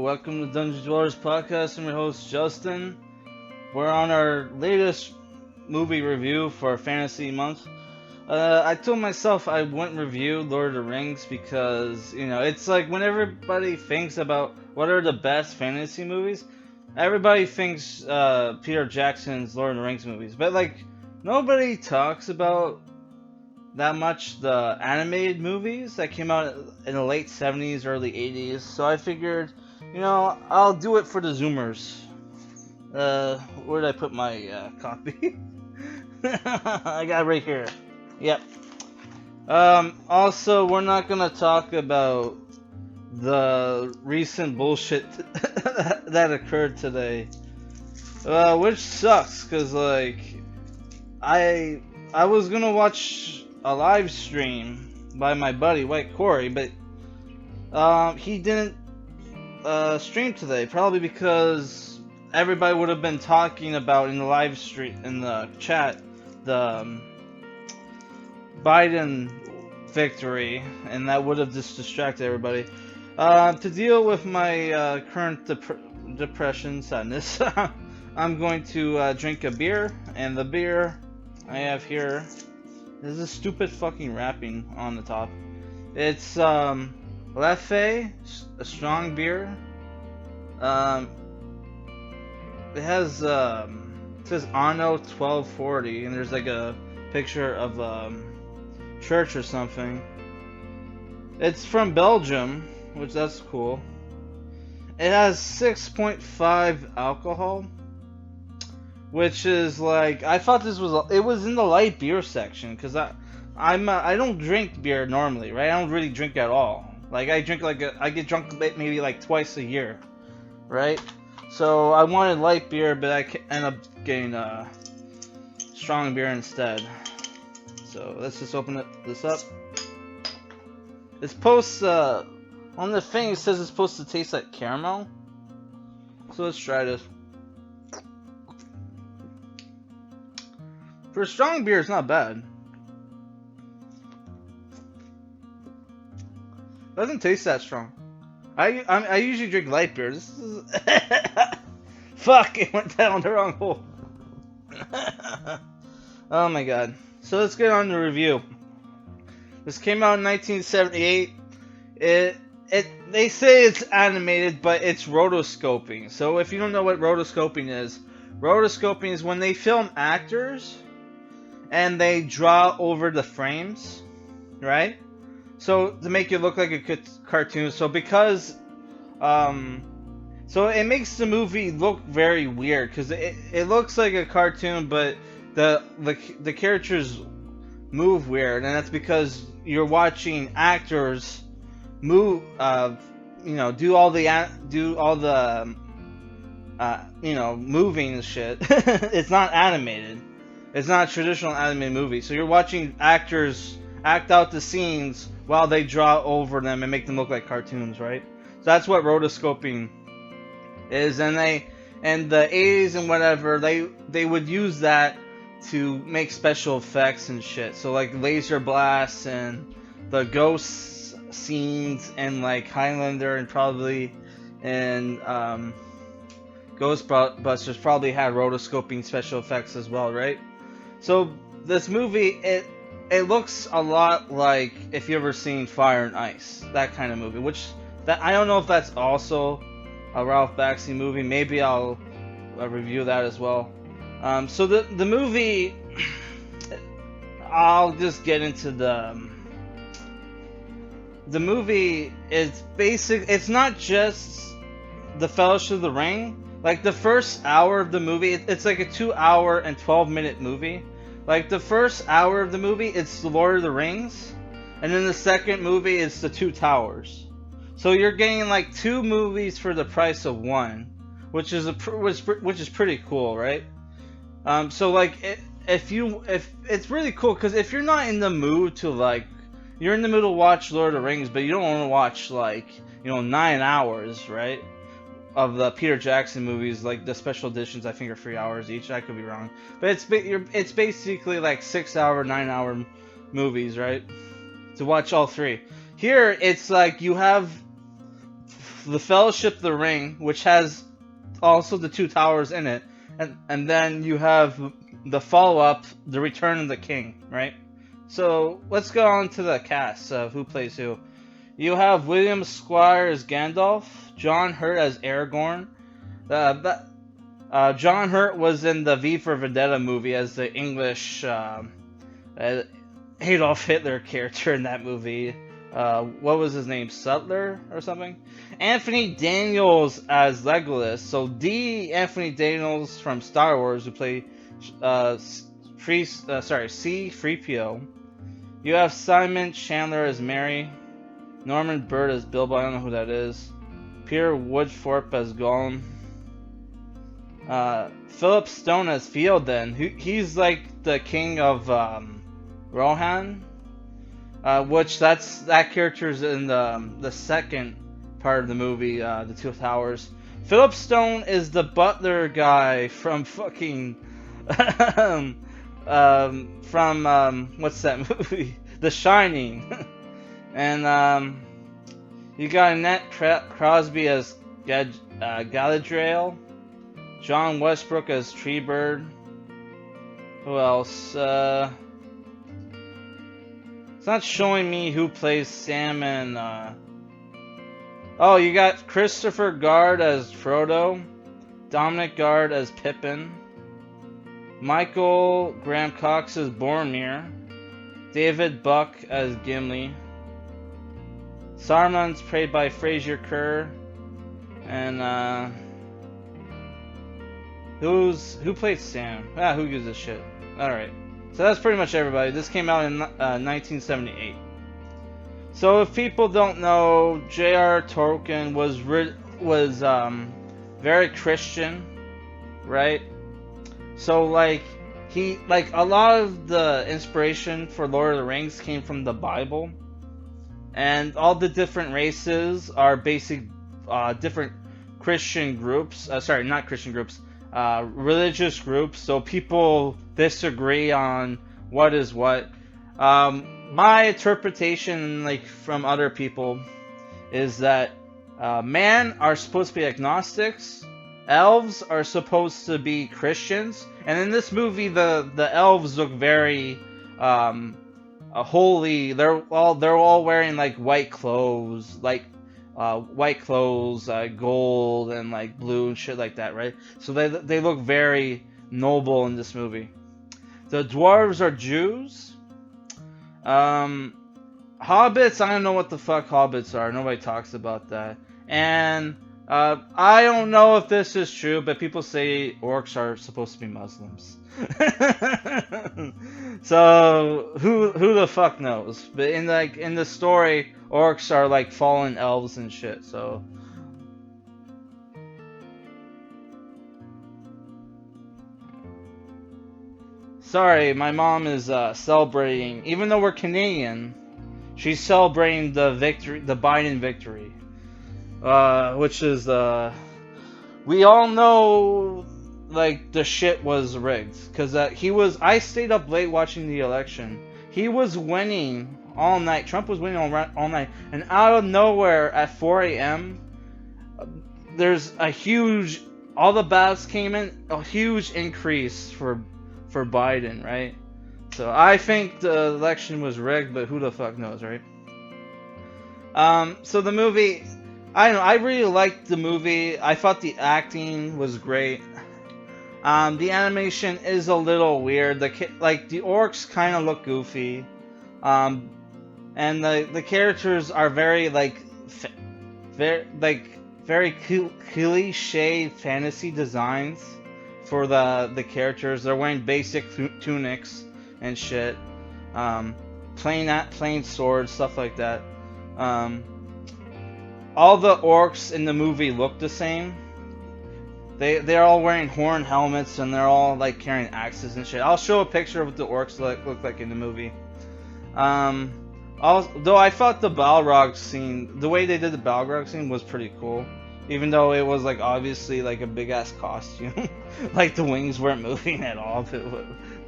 welcome to Dungeon Dwellers Podcast. I'm your host, Justin. We're on our latest movie review for Fantasy Month. I told myself I wouldn't review Lord of the Rings because, it's like when everybody thinks about what are the best fantasy movies, everybody thinks Peter Jackson's Lord of the Rings movies. But, nobody talks about that much the animated movies that came out in the late 70s, early 80s. So I figured, I'll do it for the Zoomers. Where did I put my copy? I got it right here. Yep. Also, we're not gonna talk about the recent bullshit that occurred today. Which sucks, cause I was gonna watch a live stream by my buddy White Corey, but he didn't stream today, probably because everybody would have been talking about in the live stream, in the chat, the Biden victory, and that would have just distracted everybody. To deal with my current depression, sadness, I'm going to drink a beer, and the beer I have here is a stupid fucking wrapping on the top. It's Leffe, a strong beer. It has it says Anno 1240, and there's a picture of church or something. It's from Belgium, which that's cool. It has 6.5 alcohol, which is I thought it was in the light beer section, because I don't drink beer normally, right? I don't really drink at all. I drink I get drunk maybe twice a year, right? So I wanted light beer, but I end up getting strong beer instead. So let's just open this up. It's supposed on the thing it says it's supposed to taste like caramel. So let's try this. For a strong beer, it's not bad. Doesn't taste that strong. I usually drink light beer. This is fuck! It went down the wrong hole. Oh my god. So let's get on the review. This came out in 1978. They say it's animated, but it's rotoscoping. So if you don't know what rotoscoping is when they film actors and they draw over the frames, right? So to make it look like a cartoon. So because so it makes the movie look very weird, because it looks like a cartoon, but the characters move weird, and that's because you're watching actors move, do all the moving and shit. It's not animated. It's not a traditional animated movie. So you're watching actors act out the scenes while they draw over them and make them look like cartoons, right? So that's what rotoscoping is, and the 80s and whatever, they would use that to make special effects and shit. So laser blasts and the ghost scenes and Highlander and probably and Ghostbusters probably had rotoscoping special effects as well, right? So this movie, it looks a lot like if you ever seen Fire and Ice, that kind of movie. I don't know if that's also a Ralph Bakshi movie. Maybe I'll review that as well. So the movie, I'll just get into the movie. Is basic. It's not just the Fellowship of the Ring. The first hour of the movie, it's a 2-hour and 12-minute movie. The first hour of the movie, it's the Lord of the Rings, and then the second movie is the Two Towers. So you're getting 2 movies for the price of one, which is pretty cool, right? So if it's really cool, because if you're not in the mood to you're in the mood to watch Lord of the Rings, but you don't want to watch 9 hours, right? Of the Peter Jackson movies, the special editions, I think are 3 hours each. I could be wrong, but it's basically 6-hour, 9-hour movies, right? To watch all 3. Here, it's you have the Fellowship of the Ring, which has also the two towers in it, and then you have the follow-up, The Return of the King, right? So let's go on to the cast of who plays who. You have William Squire as Gandalf, John Hurt as Aragorn. John Hurt was in the V for Vendetta movie as the English Adolf Hitler character in that movie. What was his name? Sutler or something? Anthony Daniels as Legolas. So Anthony Daniels from Star Wars, who played C-3PO. You have Simon Chandler as Merry. Norman Bird as Bilbo. I don't know who that is. Peter Woodthorpe as Gollum. Philip Stone as Theoden. He's like the king of Rohan. Which that character's in the second part of the movie, The Two Towers. Philip Stone is the butler guy from fucking from what's that movie? The Shining. And you got Annette Crosby as Galadriel. John Westbrook as Treebird. Who else? It's not showing me who plays Sam and oh, you got Christopher Guard as Frodo, Dominic Guard as Pippin, Michael Graham Cox as Boromir, David Buck as Gimli, Saruman's played by Fraser Kerr, and who plays Sam? Who gives a shit? All right. So that's pretty much everybody. This came out in 1978. So if people don't know, J.R.R. Tolkien was very Christian, right? So like a lot of the inspiration for Lord of the Rings came from the Bible, and all the different races are different Christian groups. Sorry, not Christian groups. Religious groups, so people disagree on what is what. My interpretation, like from other people, is that man are supposed to be agnostics, elves are supposed to be Christians, and in this movie the elves look very holy. They're all wearing like white clothes, gold and like blue and shit like that, right? So they look very noble in this movie. The dwarves are Jews. Hobbits, I don't know what the fuck hobbits are. Nobody talks about that. And I don't know if this is true, but people say orcs are supposed to be Muslims. So who the fuck knows? But in the story, orcs are like fallen elves and shit. So sorry, my mom is celebrating. Even though we're Canadian, she's celebrating the victory, the Biden victory, which is we all know like the shit was rigged because I stayed up late watching the election. He was winning all night. Trump was winning all night, and out of nowhere at 4 a.m. there's all the ballots came in, a huge increase for Biden, right? So I think the election was rigged, but who the fuck knows, right? So the movie, I don't know, I really liked the movie. I thought the acting was great. The animation is a little weird. The orcs kind of look goofy. And the characters are very very cliche fantasy designs for the characters. They're wearing basic tunics and shit. Plain swords, stuff like that. All the orcs in the movie look the same. They're all wearing horn helmets and they're all like carrying axes and shit. I'll show a picture of what the orcs look like in the movie. Though I thought the Balrog scene, the way they did the Balrog scene was pretty cool. Even though it was like obviously like a big ass costume. Like the wings weren't moving at all. But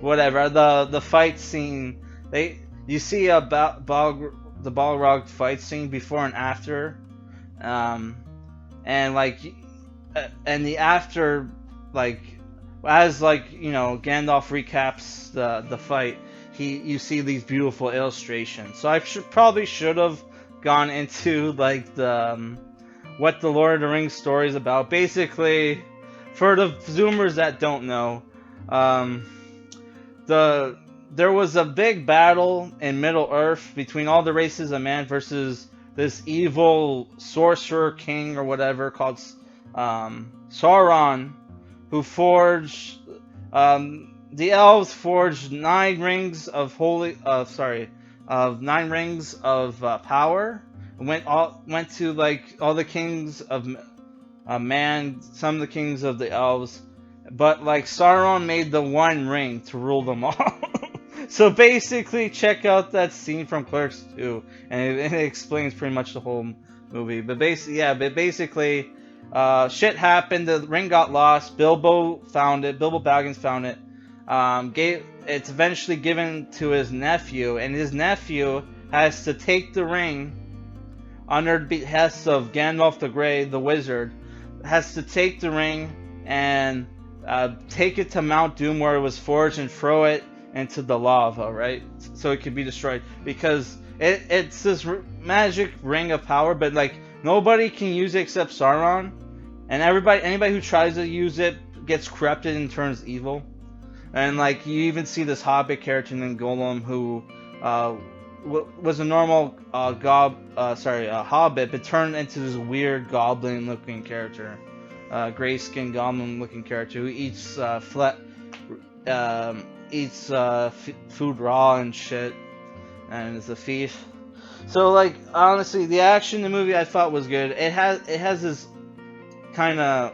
whatever. The fight scene, you see the Balrog fight scene before and after. and and the after, like, as like Gandalf recaps the fight, you see these beautiful illustrations. So I probably should have gone into like the what the Lord of the Rings story is about. Basically, for the Zoomers that don't know, um, there was a big battle in Middle Earth between all the races of man versus this evil sorcerer king or whatever called Sauron, who forged the elves forged 9 rings of nine rings of power. Went to like all the kings of man, some of the kings of the elves, but like Sauron made the one ring to rule them all. So basically, check out that scene from Clerks 2, and it explains pretty much the whole movie. But basically, shit happened. The ring got lost. Bilbo found it. Bilbo Baggins found it. It's eventually given to his nephew, and his nephew has to take the ring under the behest of Gandalf the Grey, the wizard. Has to take the ring and take it to Mount Doom where it was forged and throw it into the lava, right? So it could be destroyed, because it's this magic ring of power, but like nobody can use it except Sauron, and anybody who tries to use it gets corrupted and turns evil. And like you even see this Hobbit character named Gollum, who was a normal Hobbit, but turned into this weird goblin-looking character, gray-skinned goblin-looking character who eats food raw and shit, and is a thief. So like honestly, the action in the movie I thought was good. It has this kind of,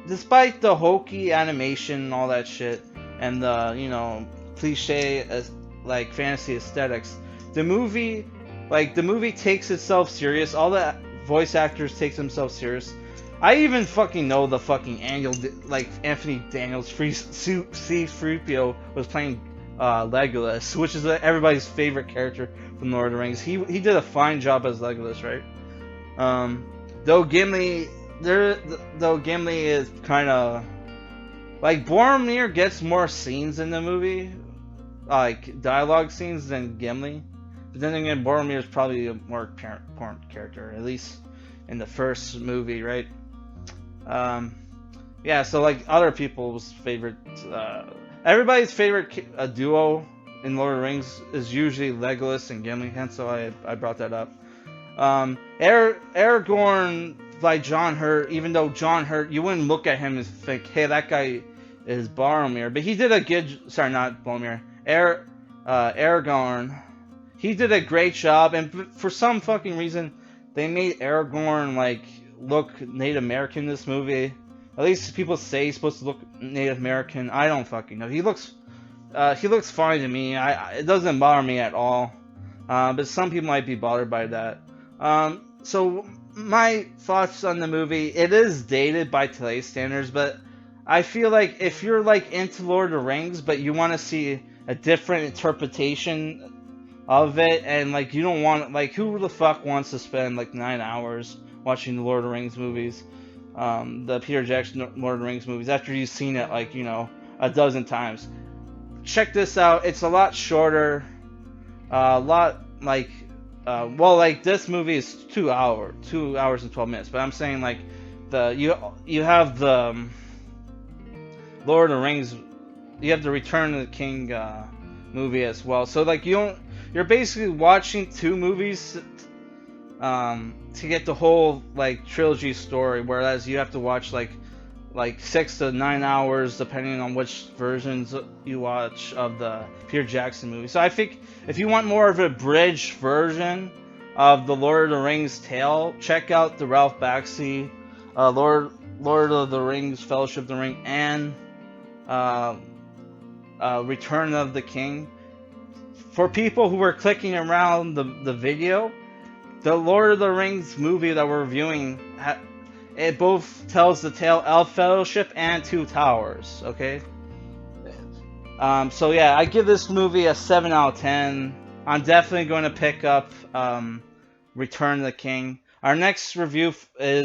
despite the hokey animation and all that shit, and the cliche like fantasy aesthetics, the movie takes itself serious. All the voice actors take themselves serious. I even fucking know the fucking Anthony Daniels C-3PO was playing Legolas, which is everybody's favorite character from Lord of the Rings. He did a fine job as Legolas, right? Though Gimli is kind of like, Boromir gets more scenes in the movie, like dialogue scenes, than Gimli. But then again, Boromir is probably a more important character, at least in the first movie, right? Yeah, so like other people's favorite, everybody's favorite duo in Lord of the Rings is usually Legolas and Gimli, hence why I brought that up. Aragorn by John Hurt, even though John Hurt, you wouldn't look at him and think, hey, that guy is Boromir, but he did a good, sorry, not Boromir, Aragorn, he did a great job, and for some fucking reason, they made Aragorn like look Native American in this movie. At least people say he's supposed to look Native American. I don't fucking know. He looks fine to me. It doesn't bother me at all. But some people might be bothered by that. So my thoughts on the movie: it is dated by today's standards, but I feel like if you're like into Lord of the Rings, but you want to see a different interpretation of it, and like you don't want, like, who the fuck wants to spend like 9 hours watching the Lord of the Rings movies, the Peter Jackson Lord of the Rings movies, after you've seen it like a dozen times? Check this out. It's a lot shorter, a lot like like this movie is 2 hours and 12 minutes, but I'm saying like you have the Lord of the Rings, you have the Return of the King movie as well. So like you're basically watching 2 movies to get the whole like trilogy story, whereas you have to watch like 6 to 9 hours depending on which versions you watch of the Peter Jackson movie. So I think if you want more of a bridge version of the Lord of the Rings tale, check out the Ralph Bakshi Lord of the Rings, Fellowship of the Ring, and Return of the King. For people who were clicking around the video, the Lord of the Rings movie that we're reviewing, it both tells the tale of Fellowship and Two Towers, okay? So yeah, I give this movie a 7 out of 10. I'm definitely going to pick up Return of the King. Our next review is